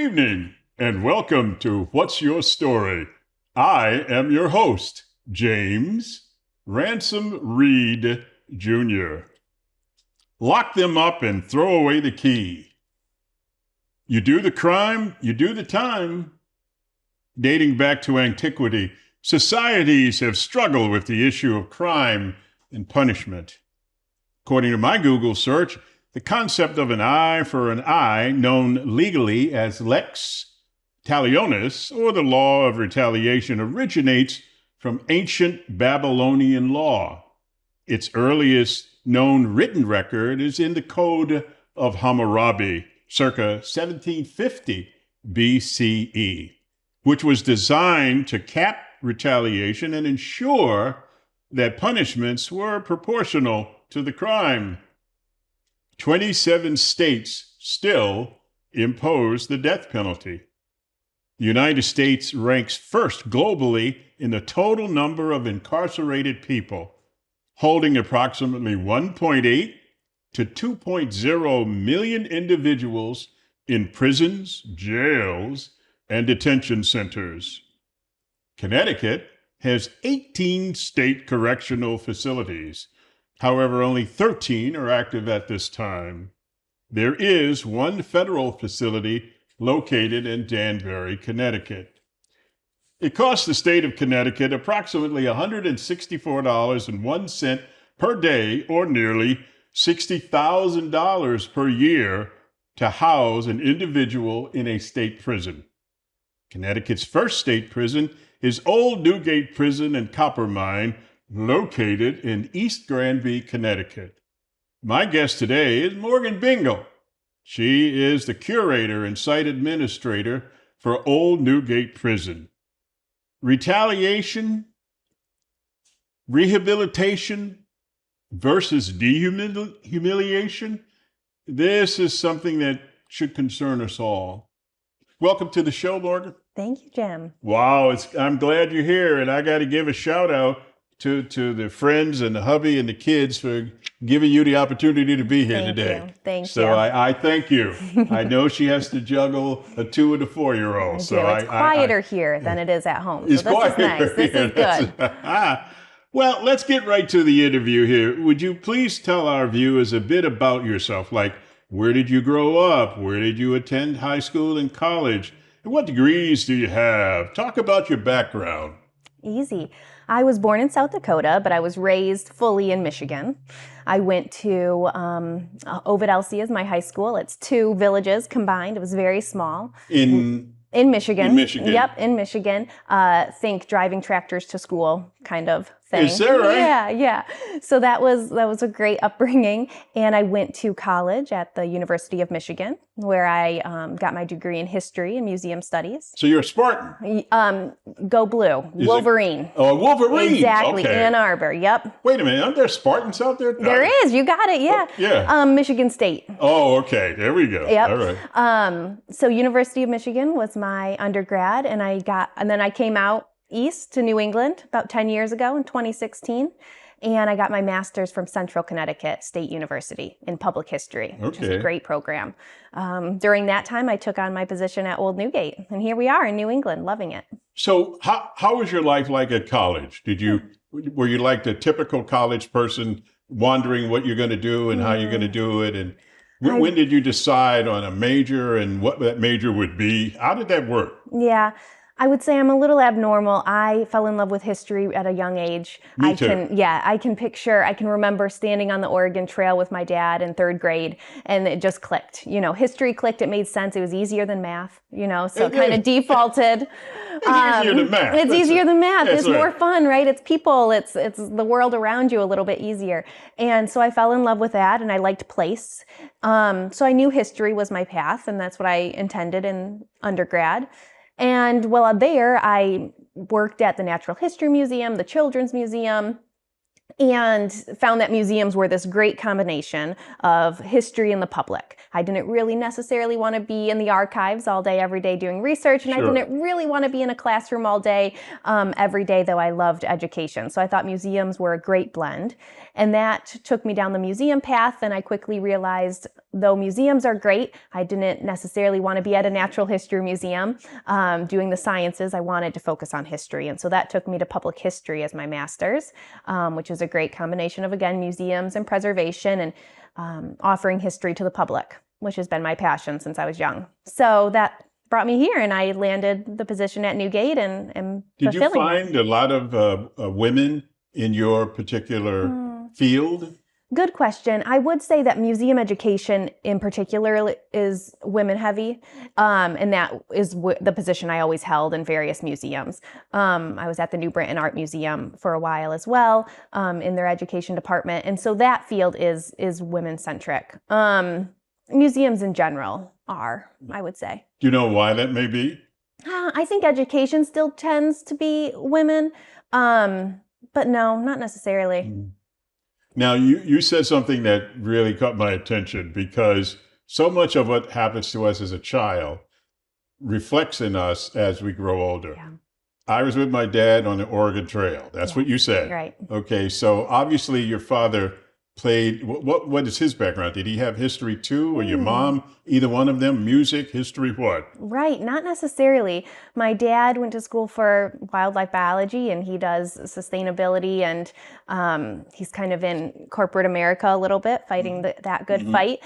evening, and welcome to What's Your Story? I am your host, James Ransom Reed Jr. Lock them up and throw away the key. You do the crime, you do the time. Dating back to antiquity, societies have struggled with the issue of crime and punishment. According to my Google search, the concept of an eye for an eye, known legally as lex talionis, or the law of retaliation, originates from ancient Babylonian law. Its earliest known written record is in the Code of Hammurabi, circa 1750 BCE, which was designed to cap retaliation and ensure that punishments were proportional to the crime. 27 states still impose the death penalty. The United States ranks first globally in the total number of incarcerated people, holding approximately 1.8 to 2.0 million individuals in prisons, jails, and detention centers. Connecticut has 18 state correctional facilities. However, only 13 are active at this time. There is one federal facility located in Danbury, Connecticut. It costs the state of Connecticut approximately $164.01 per day, or nearly $60,000 per year, to house an individual in a state prison. Connecticut's first state prison is Old Newgate Prison and Copper Mine, located in East Granby, Connecticut. My guest today is Morgan Bengel. She is the curator and site administrator for Old Newgate Prison. Retaliation, rehabilitation versus dehumiliation. This is something that should concern us all. Welcome to the show, Morgan. Thank you, Jim. Wow, I'm glad you're here, and I got to give a shout out to the friends and the hubby and the kids for giving you the opportunity to be here today. Thank you. So I thank you. I know she has to juggle a 2 and a 4-year-old. So it's quieter here than it is at home. So this is nice. This is good. Well, let's get right to the interview here. Would you please tell our viewers a bit about yourself? Like, where did you grow up? Where did you attend high school and college? And what degrees do you have? Talk about your background. Easy. I was born in South Dakota, but I was raised fully in Michigan. I went to Ovid LC as my high school. It's 2 villages combined. It was very small. In Michigan. In Michigan. Yep, in Michigan. Think driving tractors to school kind of thing. Is that right? Yeah. So that was a great upbringing. And I went to college at the University of Michigan, where I got my degree in history and museum studies. So you're a Spartan. Go Blue. Wolverine. Wolverine. Exactly. Okay. Ann Arbor. Yep. Wait a minute. Aren't there Spartans out there? There is. You got it. Yeah. Yeah. Michigan State. Oh, okay. There we go. Yep. All right. So University of Michigan was my undergrad, and then I came out east to New England about 10 years ago in 2016. And I got my master's from Central Connecticut State University in public history, which is a great program. During that time, I took on my position at Old Newgate, and here we are in New England, loving it. So how was your life like at college? Were you like the typical college person, wondering what you're going to do and how you're going to do it? And when did you decide on a major and what that major would be? How did that work? Yeah. I would say I'm a little abnormal. I fell in love with history at a young age. Me too. I can remember standing on the Oregon Trail with my dad in 3rd grade, and it just clicked. History clicked. It made sense. It was easier than math, so kind of defaulted. It's easier than math. It's easier than math. It's right. more fun, right? It's people. It's the world around you a little bit easier. And so I fell in love with that, and I liked place. So I knew history was my path, and that's what I intended in undergrad. And while there, I worked at the Natural History Museum, the Children's Museum, and found that museums were this great combination of history and the public. I didn't really necessarily want to be in the archives all day, every day doing research, and Sure. I didn't really want to be in a classroom all day, every day, though I loved education. So I thought museums were a great blend. And that took me down the museum path, and I quickly realized, though museums are great, I didn't necessarily want to be at a natural history museum doing the sciences. I wanted to focus on history. And so that took me to public history as my master's, which is a great combination of, again, museums and preservation and offering history to the public, which has been my passion since I was young. So that brought me here, and I landed the position at Newgate and Did you fulfilling find a lot of women in your particular field? Good question. I would say that museum education in particular is women heavy, and that is the position I always held in various museums. I was at the New Britain Art Museum for a while as well, in their education department, and so that field is women-centric. Museums in general are, I would say. Do you know why that may be? I think education still tends to be women, but no, not necessarily. Now, you said something that really caught my attention, because so much of what happens to us as a child reflects in us as we grow older. Yeah. I was with my dad on the Oregon Trail. That's what you said. Right. Okay, so obviously your father played, what is his background? Did he have history too, or your mom, either one of them, music, history, what? Right, not necessarily. My dad went to school for wildlife biology, and he does sustainability, and he's kind of in corporate America a little bit, fighting that good fight.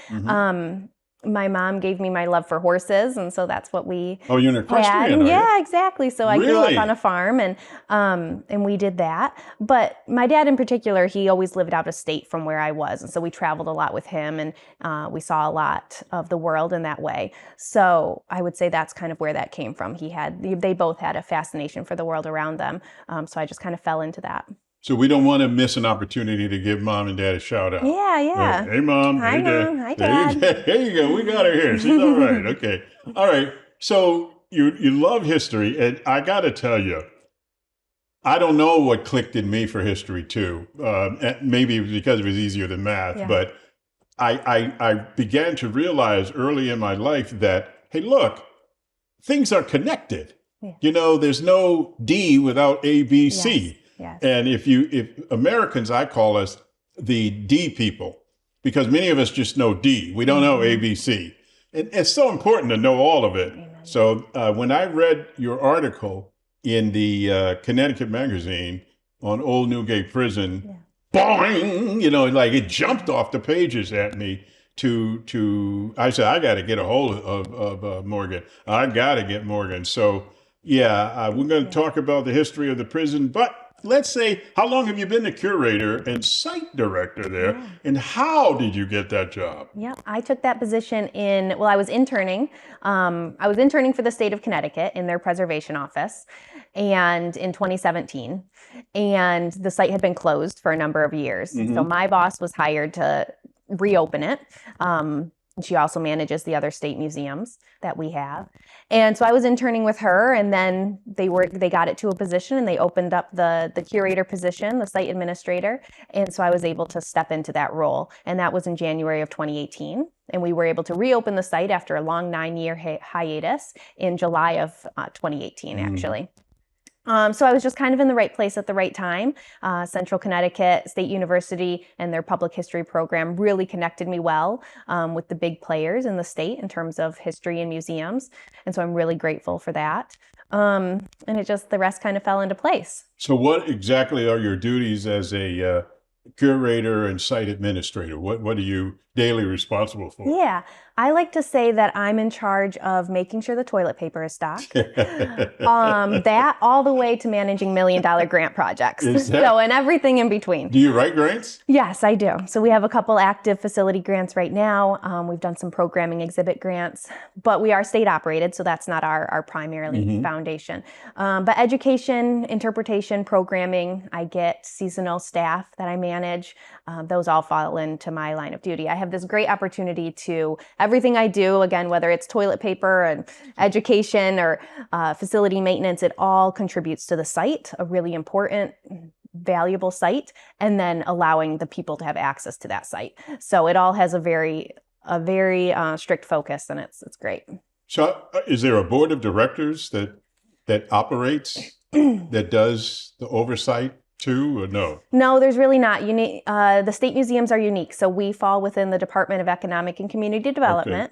My mom gave me my love for horses, and so that's what we Oh, you're an equestrian, are you? Yeah, exactly. So I grew Really? up on a farm, and we did that. But my dad in particular, he always lived out of state from where I was, and so we traveled a lot with him, and we saw a lot of the world in that way. So I would say that's kind of where that came from. They both had a fascination for the world around them, so I just kind of fell into that. So we don't want to miss an opportunity to give mom and dad a shout out. Yeah. Hey, mom. Hi, hey, dad. Mom. Hi, There Dad. you go. We got her here. She's all right. Okay. All right. So you love history, and I got to tell you, I don't know what clicked in me for history too. Maybe it was because it was easier than math, Yeah. but I began to realize early in my life that, hey, look, things are connected. Yeah. You know, there's no D without A, B, C. Yes. And if Americans, I call us the D people, because many of us just know D. We don't know A, B, C. And it's so important to know all of it. Amen. So when I read your article in the Connecticut magazine on Old Newgate Prison, boing, you know, like it jumped off the pages at me I said, I got to get a hold of Morgan. I got to get Morgan. So yeah, we're going to talk about the history of the prison, but let's say, how long have you been the curator and site director there, and how did you get that job? Yeah, I took that position I was interning. I was interning for the state of Connecticut in their preservation office, and in 2017, and the site had been closed for a number of years. So my boss was hired to reopen it. She also manages the other state museums that we have. And so I was interning with her, and then they got it to a position, and they opened up the curator position, the site administrator. And so I was able to step into that role. And that was in January of 2018. And we were able to reopen the site after a long 9-year hiatus in July of 2018, actually. So I was just kind of in the right place at the right time. Central Connecticut State University and their public history program really connected me well with the big players in the state in terms of history and museums. And so I'm really grateful for that. And the rest kind of fell into place. So what exactly are your duties as a curator and site administrator? What are you daily responsible for? Yeah, I like to say that I'm in charge of making sure the toilet paper is stocked. That all the way to managing $1 million grant projects. And everything in between. Do you write grants? Yes, I do. So we have a couple active facility grants right now. We've done some programming exhibit grants, but we are state operated, so that's not our primarily foundation. But education, interpretation, programming, I get seasonal staff that I manage. Those all fall into my line of duty. I have this great opportunity to, everything I do, again, whether it's toilet paper and education or facility maintenance, it all contributes to the site, a really important valuable site and then allowing the people to have access to that site. So it all has a very strict focus, and it's great. So is there a board of directors that operates, that does the oversight too, or no? No, there's really not. The state museums are unique. So we fall within the Department of Economic and Community Development,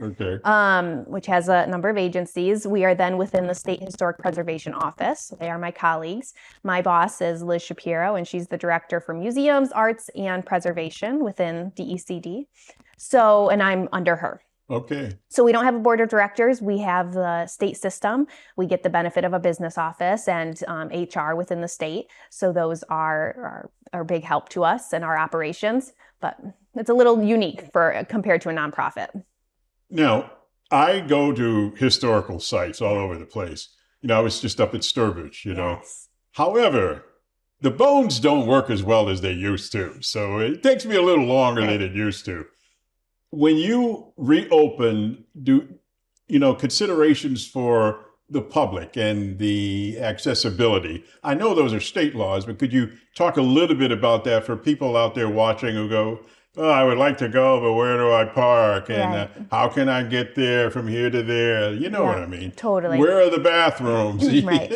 which has a number of agencies. We are then within the State Historic Preservation Office. They are my colleagues. My boss is Liz Shapiro, and she's the director for museums, arts, and preservation within DECD. So, and I'm under her. Okay. So we don't have a board of directors. We have the state system. We get the benefit of a business office and HR within the state. So those are a big help to us and our operations. But it's a little unique compared to a nonprofit. Now, I go to historical sites all over the place. I was just up at Sturbridge, know. However, the bones don't work as well as they used to. So it takes me a little longer than it used to. When you reopen, considerations for the public and the accessibility, I know those are state laws, but could you talk a little bit about that for people out there watching who go, oh, I would like to go, but where do I park? And how can I get there from here to there? You know what I mean? Totally. Where are the bathrooms? Right.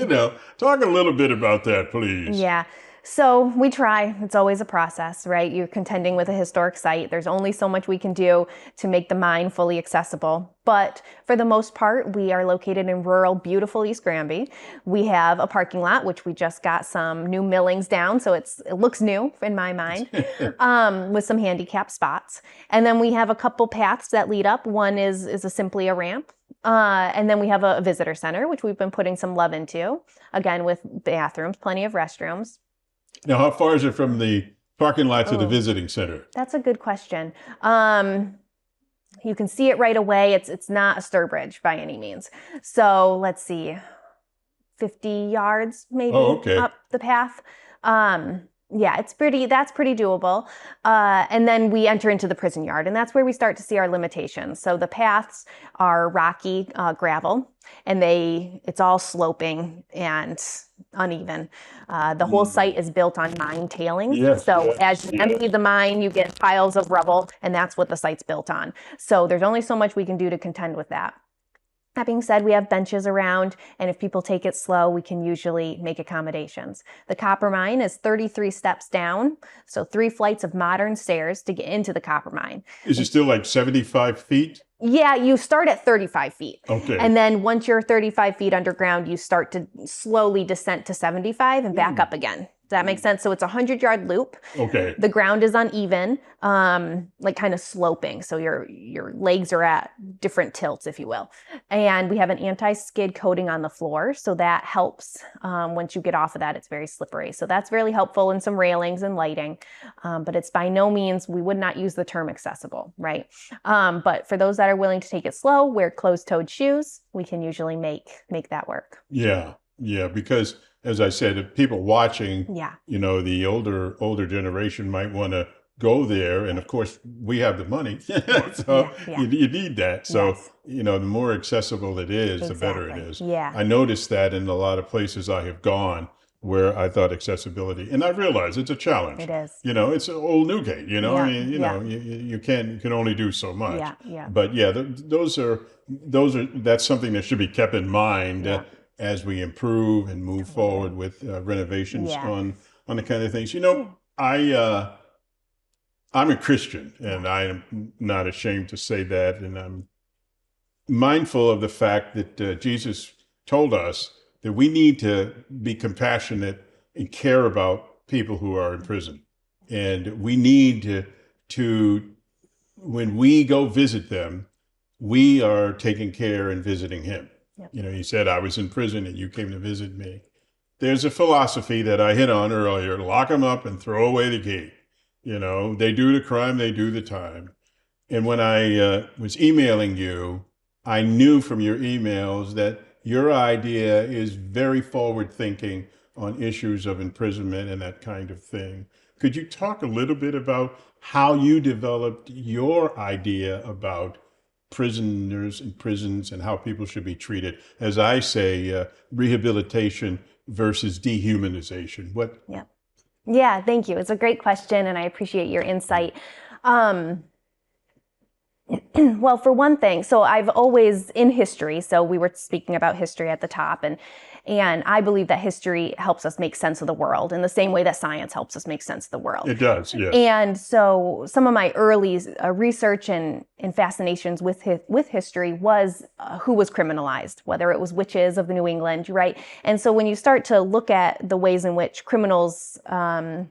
Talk a little bit about that, please. Yeah. So we try. It's always a process, right? You're contending with a historic site. There's only so much we can do to make the mine fully accessible. But for the most part, we are located in rural, beautiful East Granby. We have a parking lot, which we just got some new millings down, so it looks new in my mind, with some handicap spots. And then we have a couple paths that lead up. One is simply a ramp. And then we have a visitor center, which we've been putting some love into, again, with bathrooms, plenty of restrooms. Now, how far is it from the parking lot to the visiting center? That's a good question. You can see it right away. It's not a Sturbridge by any means. So let's see, 50 yards maybe up the path. That's pretty doable. And then we enter into the prison yard, and that's where we start to see our limitations. So the paths are rocky gravel, and it's all sloping and uneven. The whole site is built on mine tailings. As you empty the mine, you get piles of rubble, and that's what the site's built on. So there's only so much we can do to contend with that. That being said, we have benches around, and if people take it slow, we can usually make accommodations. The copper mine is 33 steps down, so 3 flights of modern stairs to get into the copper mine. Is it still like 75 feet? Yeah, you start at 35 feet. Okay. And then once you're 35 feet underground, you start to slowly descent to 75 and back up again. Does that make sense? So it's a 100-yard loop. Okay. The ground is uneven, like kind of sloping. So your legs are at different tilts, if you will. And we have an anti-skid coating on the floor. So that helps. Once you get off of that, it's very slippery. So that's really helpful, and some railings and lighting. But it's by no means, we would not use the term accessible, right? But for those that are willing to take it slow, wear closed-toed shoes, we can usually make that work. Yeah, because as I said, if people watching, the older generation might want to go there. And of course, we have the money. You need that. So, the more accessible it is, the better it is. Yeah. I noticed that in a lot of places I have gone where I thought accessibility, and I realize it's a challenge. It is. It's old Newgate, you can only do so much. But that's something that should be kept in mind. As we improve and move forward with renovations on the kind of things. I'm a Christian, and I am not ashamed to say that. And I'm mindful of the fact that Jesus told us that we need to be compassionate and care about people who are in prison. And we need to when we go visit them, we are taking care and visiting him. He said, I was in prison and you came to visit me. There's a philosophy that I hit on earlier: lock them up and throw away the key. They do the crime, they do the time. And when I was emailing you, I knew from your emails that your idea is very forward thinking on issues of imprisonment and that kind of thing. Could you talk a little bit about how you developed your idea about prisoners in prisons and how people should be treated? As I say, rehabilitation versus dehumanization. Yeah, thank you. It's a great question, and I appreciate your insight. Um, well, for one thing, so I've always in history, so we were speaking about history at the top, and I believe that history helps us make sense of the world in the same way that science helps us make sense of the world. It does, yes. And so some of my early research and fascinations with history was who was criminalized, whether it was witches of the New England, right? And so when you start to look at the ways in which criminals are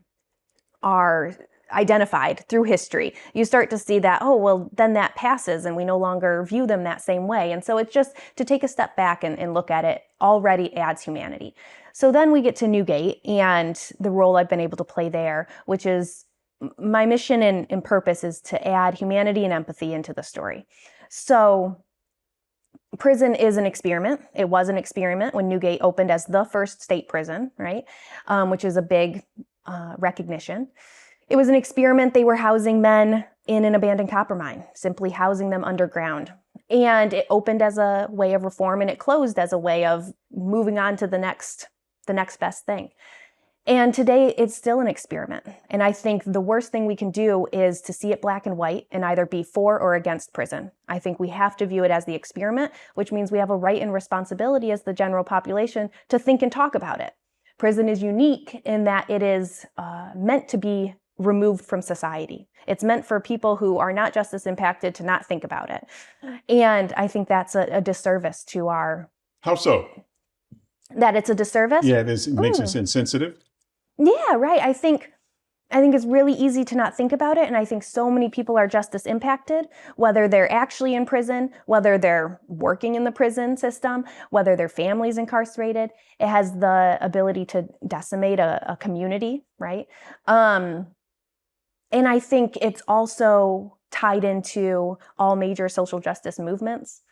identified through history, you start to see that, oh, well, then that passes and we no longer view them that same way. And so it's just to take a step back and look at it already adds humanity. So then we get to Newgate and the role I've been able to play there, which is my mission and purpose is to add humanity and empathy into the story. So prison is an experiment. It was an experiment when Newgate opened as the first state prison, right? Which is a big recognition. It was an experiment. They were housing men in an abandoned copper mine, simply housing them underground. And it opened as a way of reform and it closed as a way of moving on to the next best thing. And today it's still an experiment. And I think the worst thing we can do is to see it black and white and either be for or against prison. I think we have to view it as the experiment, which means we have a right and responsibility as the general population to think and talk about it. Prison is unique in that it is meant to be removed from society. It's meant for people who are not justice impacted to not think about it. And I think that's a disservice to our... How so? That it's a disservice? Yeah, it makes us insensitive. Yeah, right. I think it's really easy to not think about it. And I think so many people are justice impacted, whether they're actually in prison, whether they're working in the prison system, whether their family's incarcerated. It has the ability to decimate a community, right? And I think it's also tied into all major social justice movements.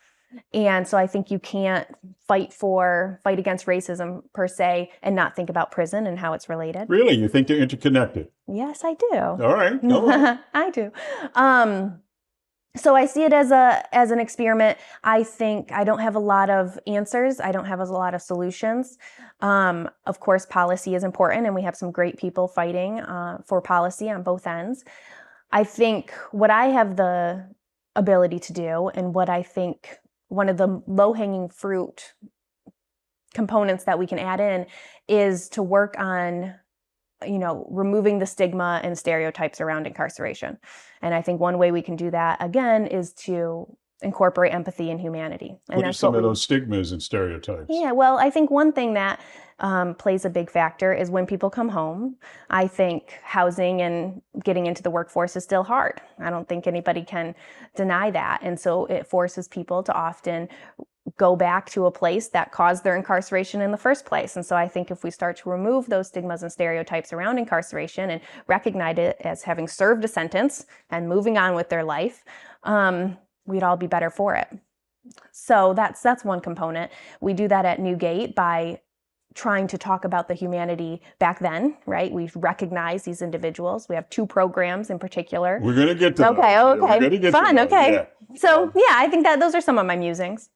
And so I think you can't fight against racism per se and not think about prison and how it's related. Really? You think they're interconnected? Yes, I do. All right. Go on. I do. So I see it as an experiment. I think I don't have a lot of answers. I don't have a lot of solutions. Of course, policy is important, and we have some great people fighting for policy on both ends. I think what I have the ability to do, and what I think one of the low-hanging fruit components that we can add in, is to work on removing the stigma and stereotypes around incarceration. And I think one way we can do that, again, is to incorporate empathy and humanity. And what are some of those stigmas and stereotypes? Yeah, well, I think one thing that plays a big factor is when people come home. I think housing and getting into the workforce is still hard. I don't think anybody can deny that. And so it forces people to often go back to a place that caused their incarceration in the first place. And so I think if we start to remove those stigmas and stereotypes around incarceration and recognize it as having served a sentence and moving on with their life, we'd all be better for it. So that's one component. We do that at Newgate by trying to talk about the humanity back then, right? We've recognized these individuals. We have 2 programs in particular. We're going to get to those. Okay. We're gonna get Fun, to those. okay. Yeah. So yeah, I think that those are some of my musings,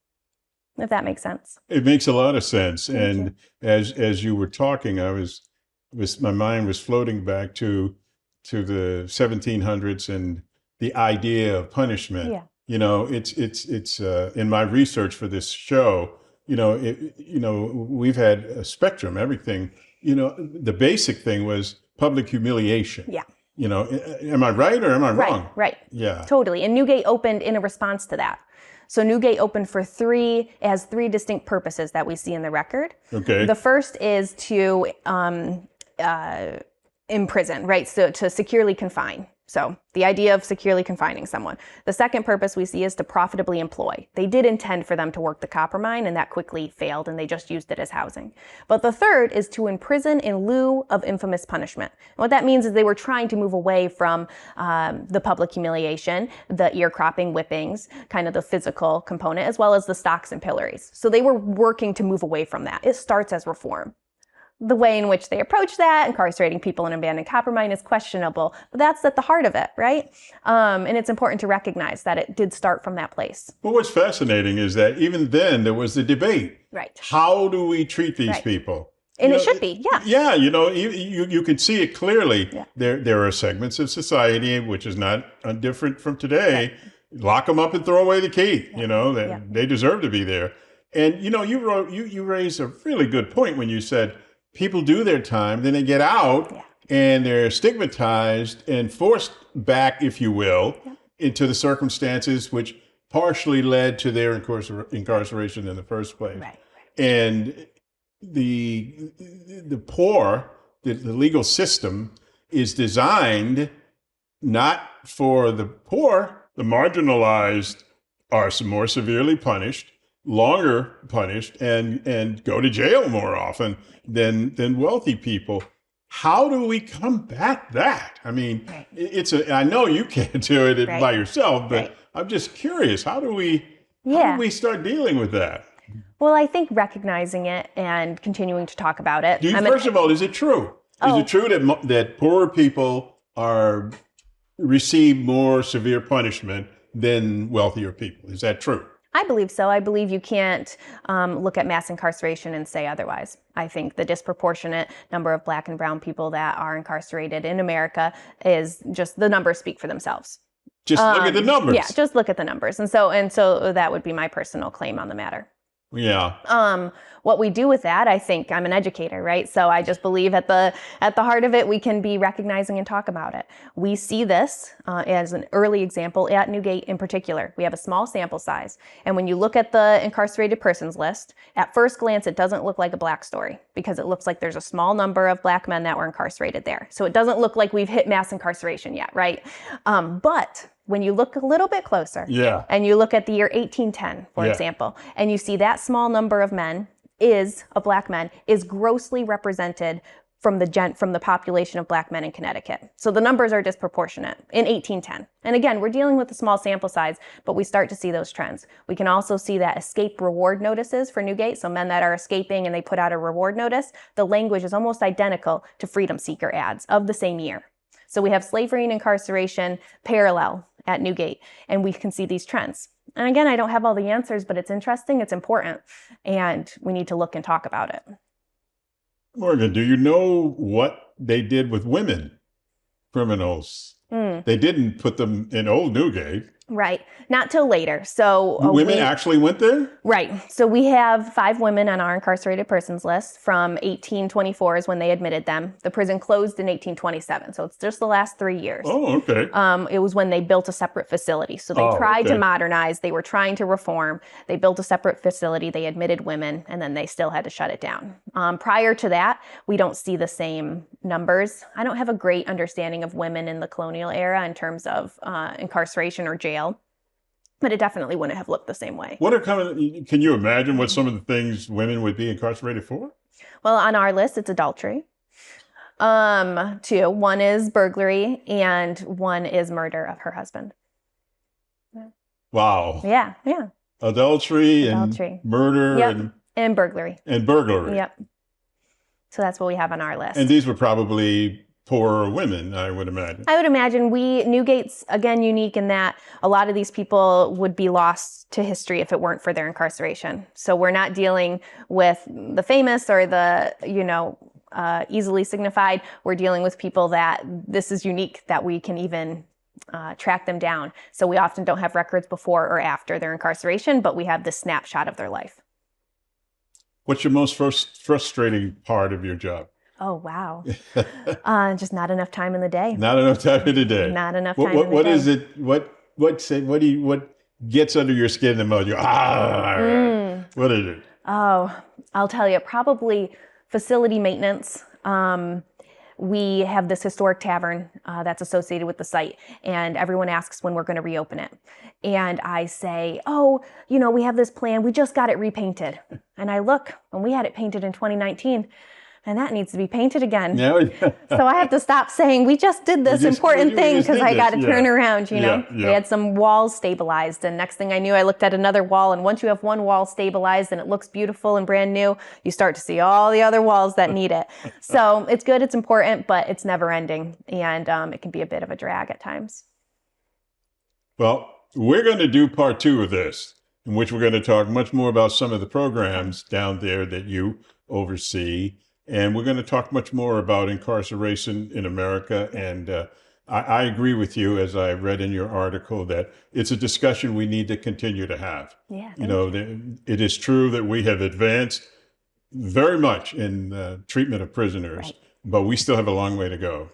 if that makes sense. It makes a lot of sense. Thank and you. as you were talking, my mind was floating back to the 1700s and the idea of punishment. Yeah. It's in my research for this show, we've had a spectrum, everything, the basic thing was public humiliation. Yeah. Am I right or am I wrong? Right. Yeah. Totally. And Newgate opened in a response to that. So Newgate opened for it has 3 distinct purposes that we see in the record. Okay. The first is to imprison, right? So to securely confine. So the idea of securely confining someone. The second purpose we see is to profitably employ. They did intend for them to work the copper mine, and that quickly failed, and they just used it as housing. But the third is to imprison in lieu of infamous punishment. And what that means is they were trying to move away from the public humiliation, the ear cropping, whippings, kind of the physical component, as well as the stocks and pillories. So they were working to move away from that. It starts as reform. The way in which they approach that, incarcerating people in an abandoned copper mine, is questionable, but that's at the heart of it, right? And it's important to recognize that it did start from that place. Well, what's fascinating is that even then there was the debate. Right. How do we treat these people? And it should be, yeah. Yeah, you can see it clearly. Yeah. There are segments of society which is not different from today. Right. Lock them up and throw away the key. Yeah. They deserve to be there. And you raised a really good point when you said people do their time, then they get out and they're stigmatized and forced back, if you will, into the circumstances which partially led to their incarceration in the first place. Right. And the poor, the legal system is designed not for the poor. The marginalized are more severely punished, longer punished, and go to jail more often than wealthy people. How do we combat that? I mean, I know you can't do it by yourself, but I'm just curious. How do we start dealing with that? Well, I think recognizing it and continuing to talk about it. First of all, is it true? Is it true that poorer people receive more severe punishment than wealthier people? Is that true? I believe so. I believe you can't look at mass incarceration and say otherwise. I think the disproportionate number of Black and brown people that are incarcerated in America is just, the numbers speak for themselves. Just look at the numbers. Yeah, just look at the numbers. And so that would be my personal claim on the matter. Yeah. What we do with that, I think I'm an educator, right? So I just believe at the heart of it, we can be recognizing and talk about it. We see this as an early example at Newgate in particular. We have a small sample size. And when you look at the incarcerated persons list, at first glance, it doesn't look like a Black story because it looks like there's a small number of Black men that were incarcerated there. So it doesn't look like we've hit mass incarceration yet, right? But when you look a little bit closer and you look at the year 1810, for example, and you see that small number of men of Black men is grossly represented from the population of Black men in Connecticut. So the numbers are disproportionate in 1810. And again, we're dealing with a small sample size, but we start to see those trends. We can also see that escape reward notices for Newgate. So men that are escaping and they put out a reward notice, the language is almost identical to freedom seeker ads of the same year. So we have slavery and incarceration parallel at Newgate, and we can see these trends. And again, I don't have all the answers, but it's interesting, it's important, and we need to look and talk about it. Morgan, do you know what they did with women criminals? They didn't put them in Old Newgate. Right. Not till later. So women actually went there? Right. So we have 5 women on our incarcerated persons list from 1824 is when they admitted them. The prison closed in 1827. So it's just the last 3 years. Oh, okay. It was when they built a separate facility. So they tried to modernize. They were trying to reform. They built a separate facility. They admitted women, and then they still had to shut it down. Prior to that, we don't see the same numbers. I don't have a great understanding of women in the colonial era in terms of incarceration or jail. But it definitely wouldn't have looked the same way. Can you imagine what some of the things women would be incarcerated for? Well, on our list, it's adultery. 2. One is burglary, and 1 is murder of her husband. Wow. Yeah. Adultery. And murder and burglary. And burglary. Yep. So that's what we have on our list. And these were probably poorer women, I would imagine. I would imagine. Newgate's, again, unique in that a lot of these people would be lost to history if it weren't for their incarceration. So we're not dealing with the famous or the, easily signified. We're dealing with people that this is unique that we can even track them down. So we often don't have records before or after their incarceration, but we have this snapshot of their life. What's your most frustrating part of your job? Oh, wow. Just not enough time in the day. Not enough time in the day. Not enough time in the day. What is it? What gets under your skin the most? What is it? Oh, I'll tell you, probably facility maintenance. We have this historic tavern that's associated with the site, and everyone asks when we're going to reopen it. And I say, we have this plan. We just got it repainted. And I look, and we had it painted in 2019. And that needs to be painted again. Yeah. So I have to stop saying, we just did this important thing because I got to turn around, We had some walls stabilized. And next thing I knew, I looked at another wall. And once you have one wall stabilized and it looks beautiful and brand new, you start to see all the other walls that need it. So it's good, it's important, but it's never ending. And it can be a bit of a drag at times. Well, we're going to do part 2 of this, in which we're going to talk much more about some of the programs down there that you oversee. And we're going to talk much more about incarceration in America. And I agree with you, as I read in your article, that it's a discussion we need to continue to have. Yeah, It is true that we have advanced very much in treatment of prisoners, Right. but we still have a long way to go.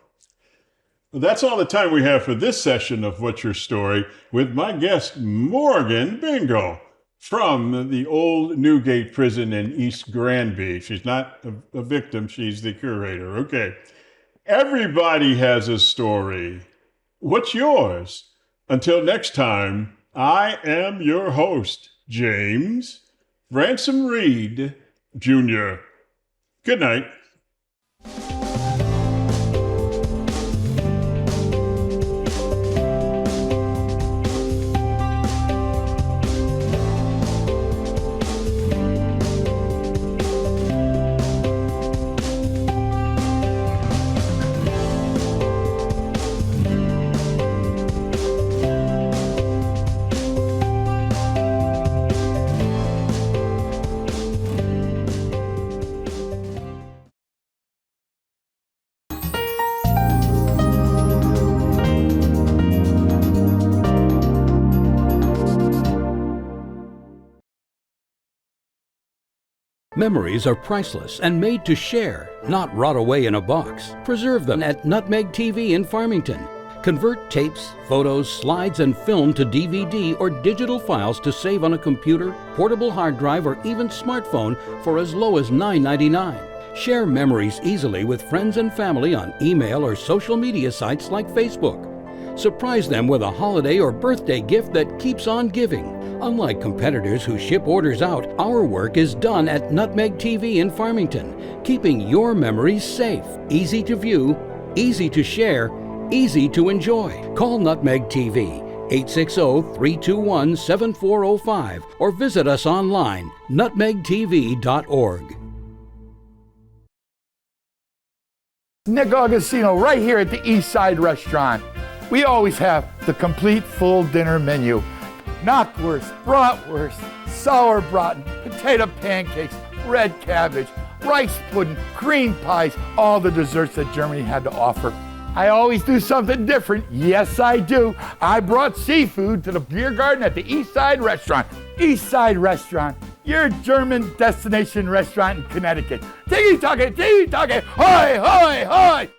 Well, that's all the time we have for this session of What's Your Story with my guest, Morgan Bengel, from the old Newgate prison in East Granby. She's not a victim, she's the curator. Okay. Everybody has a story. What's yours? Until next time, I am your host, James Ransom Reed Jr. Good night. Memories are priceless and made to share, not rot away in a box. Preserve them at Nutmeg TV in Farmington. Convert tapes, photos, slides, and film to DVD or digital files to save on a computer, portable hard drive, or even smartphone for as low as $9.99. Share memories easily with friends and family on email or social media sites like Facebook. Surprise them with a holiday or birthday gift that keeps on giving. Unlike competitors who ship orders out, our work is done at Nutmeg TV in Farmington, keeping your memories safe, easy to view, easy to share, easy to enjoy. Call Nutmeg TV, 860-321-7405, or visit us online, nutmegtv.org. Nick Augustino right here at the East Side Restaurant. We always have the complete full dinner menu. Knockwurst, bratwurst, sauerbraten, potato pancakes, red cabbage, rice pudding, cream pies, all the desserts that Germany had to offer. I always do something different. Yes, I do. I brought seafood to the beer garden at the East Side Restaurant. East Side Restaurant, your German destination restaurant in Connecticut. Tiki-taka, hoy, hoy, hoy!